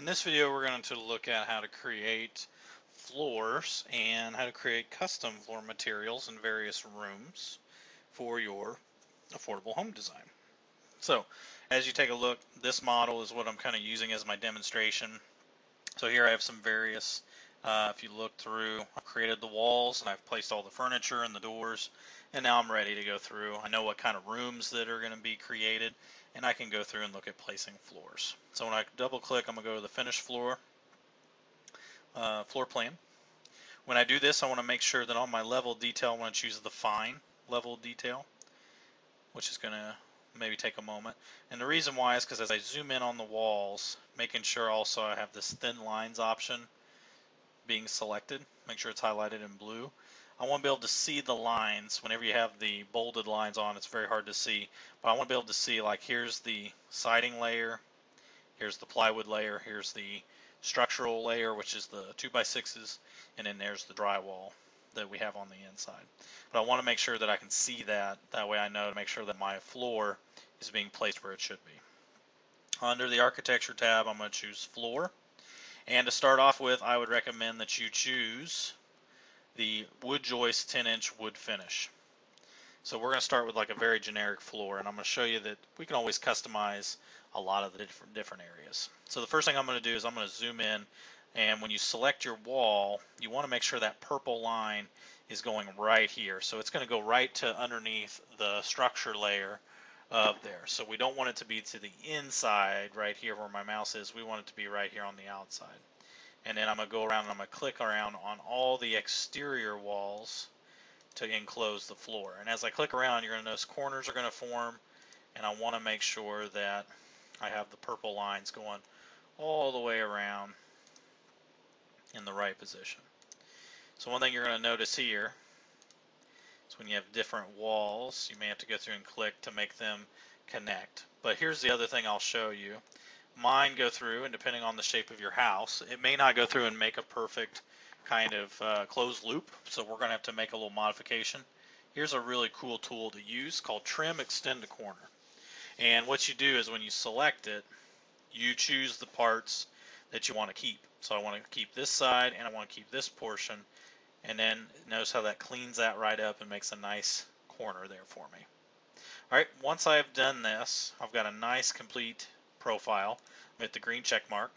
In this video, we're going to look at how to create floors and how to create custom floor materials in various rooms for your affordable home design. So, as you take a look, this model is what I'm kind of using as my demonstration. So here I have some various, if you look through, I've created the walls and I've placed all the furniture and the doors, and now I'm ready to go through. I know what kind of rooms that are going to be created, and I can go through and look at placing floors. So when I double click, I'm going to go to the finished floor, floor plan. When I do this, I want to make sure that on my level detail, I want to choose the fine level detail, which is going to maybe take a moment. And the reason why is because as I zoom in on the walls, making sure also I have this thin lines option being selected, make sure it's highlighted in blue. I want to be able to see the lines. Whenever you have the bolded lines on, it's very hard to see, but I want to be able to see, like, here's the siding layer, here's the plywood layer, here's the structural layer, which is the 2x6s, and then there's the drywall that we have on the inside. But I want to make sure that I can see that. That way I know to make sure that my floor is being placed where it should be. Under the architecture tab, I'm going to choose floor. And to start off with, I would recommend that you choose the wood joist 10-inch wood finish. So we're going to start with like a very generic floor, and I'm going to show you that we can always customize a lot of the different areas. So the first thing I'm going to do is I'm going to zoom in, and when you select your wall, you want to make sure that purple line is going right here. So it's going to go right to underneath the structure layer up there. So we don't want it to be to the inside right here where my mouse is. We want it to be right here on the outside. And then I'm going to go around and I'm going to click around on all the exterior walls to enclose the floor. And as I click around, you're going to notice corners are going to form, and I want to make sure that I have the purple lines going all the way around in the right position. So one thing you're going to notice here is when you have different walls, you may have to go through and click to make them connect. But here's the other thing I'll show you. Mine go through, and depending on the shape of your house, it may not go through and make a perfect kind of closed loop, so we're going to have to make a little modification. Here's a really cool tool to use called Trim Extend to Corner. And what you do is when you select it, you choose the parts that you want to keep. So I want to keep this side and I want to keep this portion, and then notice how that cleans that right up and makes a nice corner there for me. Alright, once I've done this, I've got a nice complete profile with the green check mark.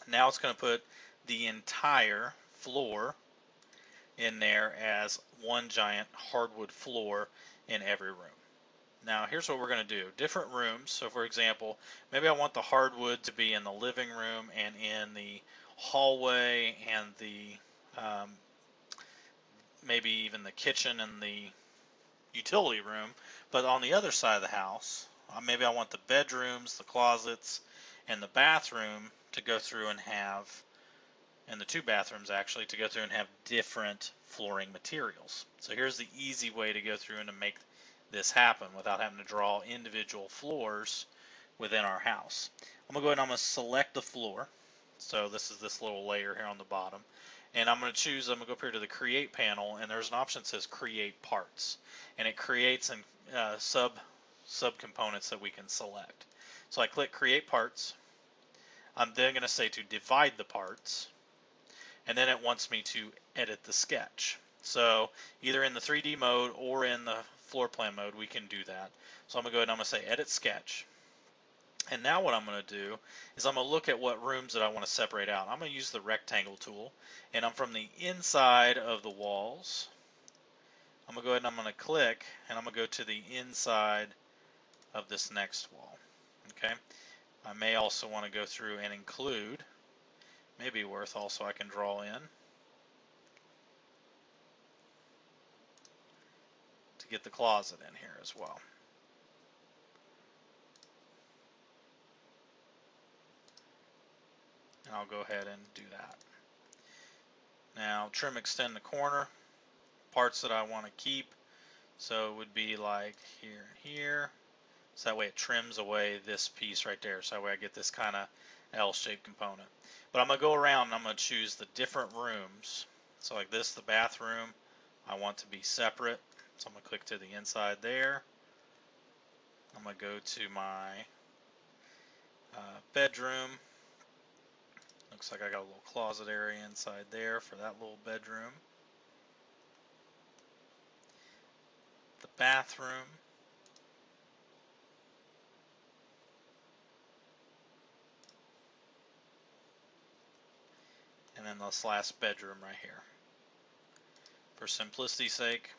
Now it's going to put the entire floor in there as one giant hardwood floor in every room. Now here's what we're going to do. Different rooms, so for example, maybe I want the hardwood to be in the living room and in the hallway and the maybe even the kitchen and the utility room, but on the other side of the house, maybe I want the bedrooms, the closets, and the bathroom to go through and have, and the two bathrooms actually, to go through and have different flooring materials. So here's the easy way to go through and to make this happen without having to draw individual floors within our house. I'm going to go ahead and I'm going to select the floor. So this is this little layer here on the bottom. And I'm going to choose, I'm going to go up here to the Create panel, and there's an option that says Create Parts. And it creates sub-components that we can select. So I click Create Parts. I'm then going to say to divide the parts. And then it wants me to edit the sketch. So either in the 3D mode or in the floor plan mode, we can do that. So I'm going to go ahead and I'm going to say Edit Sketch. And now what I'm going to do is I'm going to look at what rooms that I want to separate out. I'm going to use the rectangle tool, and I'm from the inside of the walls. I'm going to go ahead and I'm going to click, and I'm going to go to the inside of this next wall. Okay. I may also want to go through and include, maybe worth also I can draw in to get the closet in here as well. And I'll go ahead and do that. Now trim extend the corner, parts that I want to keep, so it would be like here and here, so that way it trims away this piece right there, so that way I get this kind of L-shaped component. But I'm going to go around and I'm going to choose the different rooms. So like this, the bathroom, I want to be separate, so I'm going to click to the inside there. I'm going to go to my bedroom, Looks like I got a little closet area inside there for that little bedroom. The bathroom. And then this last bedroom right here. For simplicity's sake,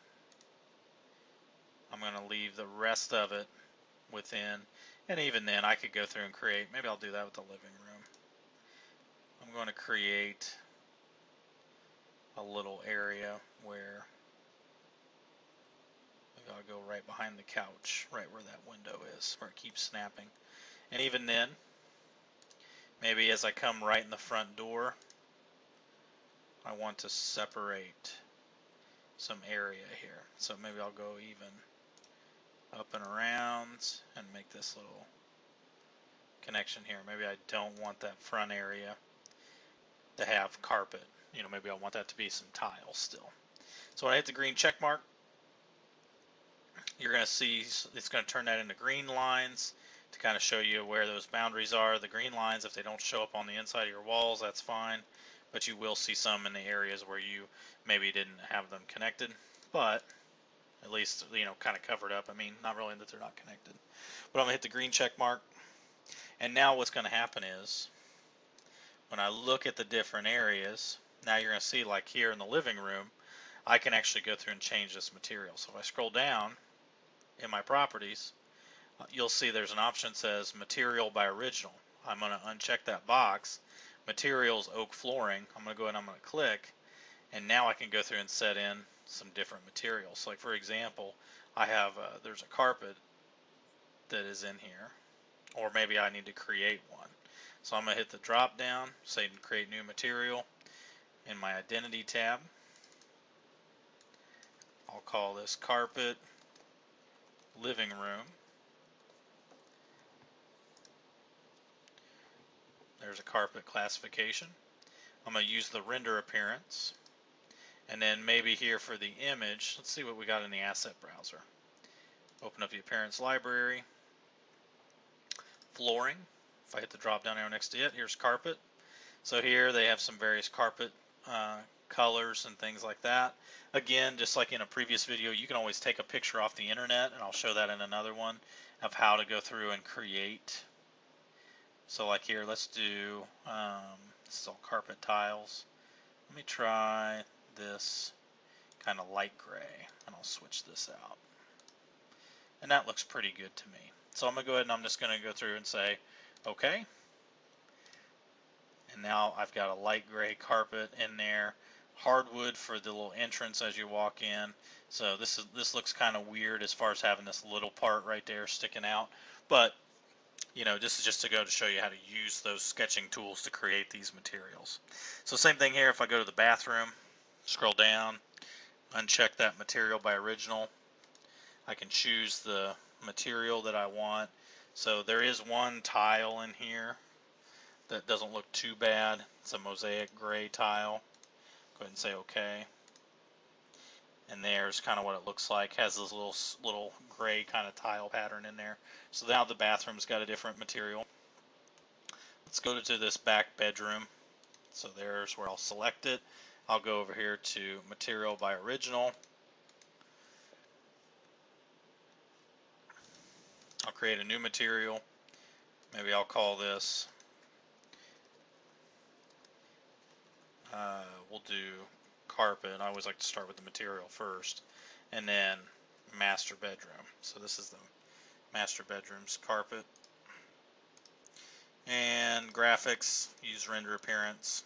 I'm going to leave the rest of it within, and even then I could go through and create, maybe I'll do that with the living room. I'm going to create a little area where I'll go right behind the couch, right where that window is, where it keeps snapping. And even then, maybe as I come right in the front door, I want to separate some area here. So maybe I'll go even up and around and make this little connection here. Maybe I don't want that front area to have carpet. You know, maybe I want that to be some tile still. So when I hit the green check mark, you're going to see it's going to turn that into green lines to kind of show you where those boundaries are. The green lines, if they don't show up on the inside of your walls, that's fine, but you will see some in the areas where you maybe didn't have them connected, but at least, you know, kind of covered up. I mean, not really that they're not connected. But I'm going to hit the green check mark, and now what's going to happen is when I look at the different areas, now you're going to see, like here in the living room, I can actually go through and change this material. So if I scroll down in my properties, you'll see there's an option that says material by original. I'm going to uncheck that box. Materials oak flooring. I'm going to go ahead and I'm going to click, and now I can go through and set in some different materials. So like for example, I have there's a carpet that is in here, or maybe I need to create one. So I'm going to hit the drop down, say create new material. In my identity tab, I'll call this carpet living room. There's a carpet classification. I'm going to use the render appearance, and then maybe here for the image, let's see what we got in the asset browser. Open up the appearance library. Flooring. If I hit the drop down arrow next to it, here's carpet. So here they have some various carpet colors and things like that. Again, just like in a previous video, you can always take a picture off the internet, and I'll show that in another one of how to go through and create. So like here, let's do, this is all carpet tiles. Let me try this kind of light gray, and I'll switch this out. And that looks pretty good to me. So I'm going to go ahead and I'm just going to go through and say, okay. And now I've got a light gray carpet in there. Hardwood for the little entrance as you walk in. So this looks kind of weird as far as having this little part right there sticking out. But, you know, this is just to go to show you how to use those sketching tools to create these materials. So same thing here, if I go to the bathroom, scroll down, uncheck that material by original. I can choose the material that I want. So there is one tile in here that doesn't look too bad. It's a mosaic gray tile. Go ahead and say OK. And there's kind of what it looks like. Has this little gray kind of tile pattern in there. So now the bathroom's got a different material. Let's go to this back bedroom. So there's where I'll select it. I'll go over here to material by original. I'll create a new material. Maybe I'll call this, we'll do carpet. I always like to start with the material first, and then master bedroom. So this is the master bedroom's carpet. And graphics, use render appearance.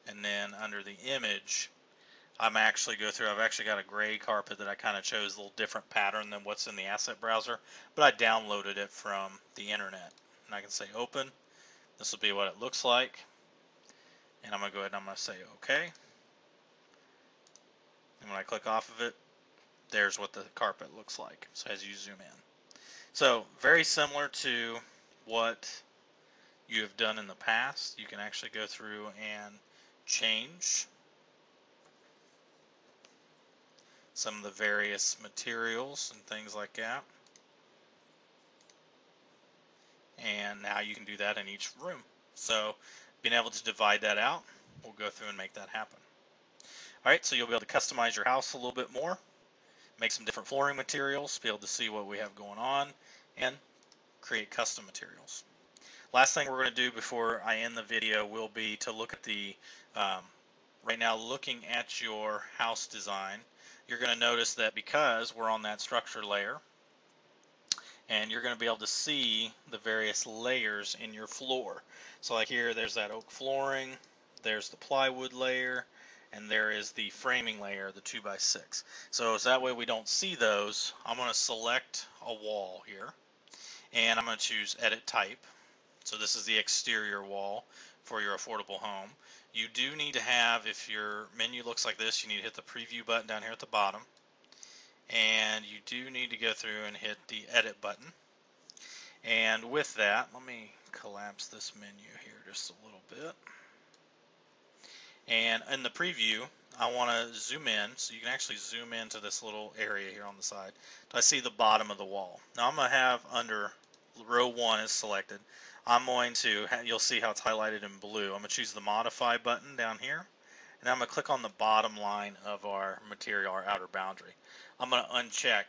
And then under the image, I'm actually go through, I've actually got a gray carpet that I kind of chose a little different pattern than what's in the asset browser, but I downloaded it from the internet. And I can say open. This will be what it looks like. And I'm going to go ahead and I'm going to say OK. And when I click off of it, there's what the carpet looks like. So as you zoom in. So very similar to what you have done in the past. You can actually go through and change some of the various materials and things like that. And now you can do that in each room. So being able to divide that out, we'll go through and make that happen. All right, so you'll be able to customize your house a little bit more, make some different flooring materials, be able to see what we have going on, and create custom materials. Last thing we're going to do before I end the video will be to look at the, right now looking at your house design, you're going to notice that because we're on that structure layer, and you're going to be able to see the various layers in your floor. So like here, there's that oak flooring, there's the plywood layer, and there is the framing layer, the 2x6. So that way we don't see those, I'm going to select a wall here, and I'm going to choose Edit Type. So this is the exterior wall for your affordable home. You do need to have, if your menu looks like this, you need to hit the preview button down here at the bottom. And you do need to go through and hit the edit button. And with that, let me collapse this menu here just a little bit. And in the preview, I want to zoom in, so you can actually zoom into this little area here on the side. I see the bottom of the wall. Now I'm going to have under row 1 is selected. I'm going to, you'll see how it's highlighted in blue. I'm going to choose the modify button down here, and I'm going to click on the bottom line of our material, our outer boundary. I'm going to uncheck,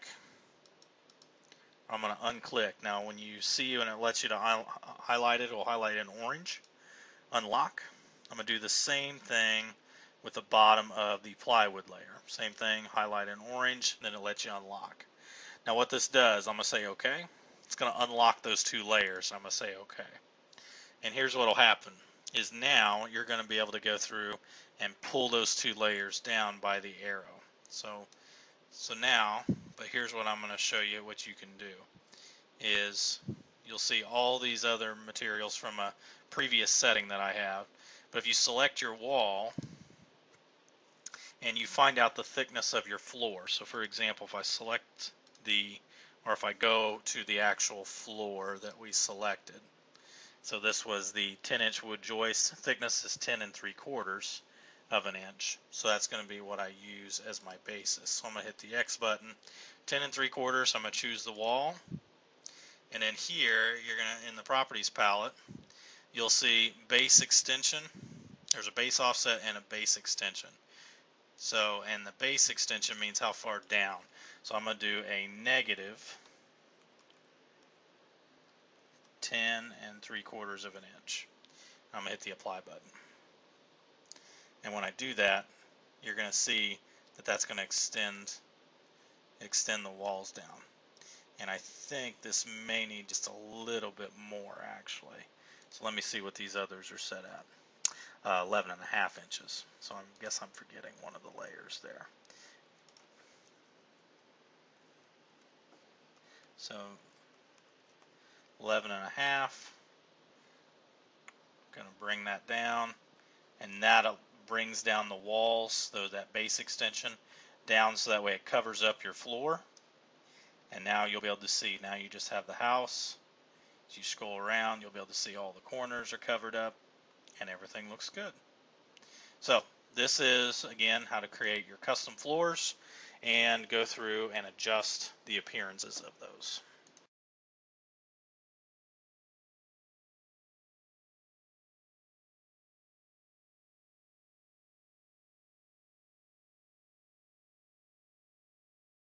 I'm going to unclick. Now when you see when it lets you to highlight it, will highlight in orange. Unlock. I'm going to do the same thing with the bottom of the plywood layer. Same thing, highlight in orange, then it lets you unlock. Now what this does, I'm going to say OK. It's going to unlock those 2 layers. I'm going to say OK. And here's what will happen is now you're going to be able to go through and pull those 2 layers down by the arrow. So now, but here's what I'm going to show you what you can do is you'll see all these other materials from a previous setting that I have. But if you select your wall and you find out the thickness of your floor, so for example, if I select or if I go to the actual floor that we selected, so this was the 10-inch wood joist, thickness is 10 3/4 of an inch. So that's going to be what I use as my basis. So I'm going to hit the X button, 10 3/4, I'm going to choose the wall. And then here, you're going to, in the properties palette, you'll see base extension. There's a base offset and a base extension. So, and the base extension means how far down. So I'm going to do a negative 10 3/4 of an inch. I'm going to hit the apply button. And when I do that, you're going to see that that's going to extend the walls down. And I think this may need just a little bit more actually. So let me see what these others are set at. 11.5 inches. So I guess I'm forgetting one of the layers there. So 11.5. Going to bring that down, and that brings down the walls, though that base extension down, so that way it covers up your floor. And now you'll be able to see. Now you just have the house. As you scroll around, you'll be able to see all the corners are covered up, and everything looks good. So this is, again, how to create your custom floors and go through and adjust the appearances of those.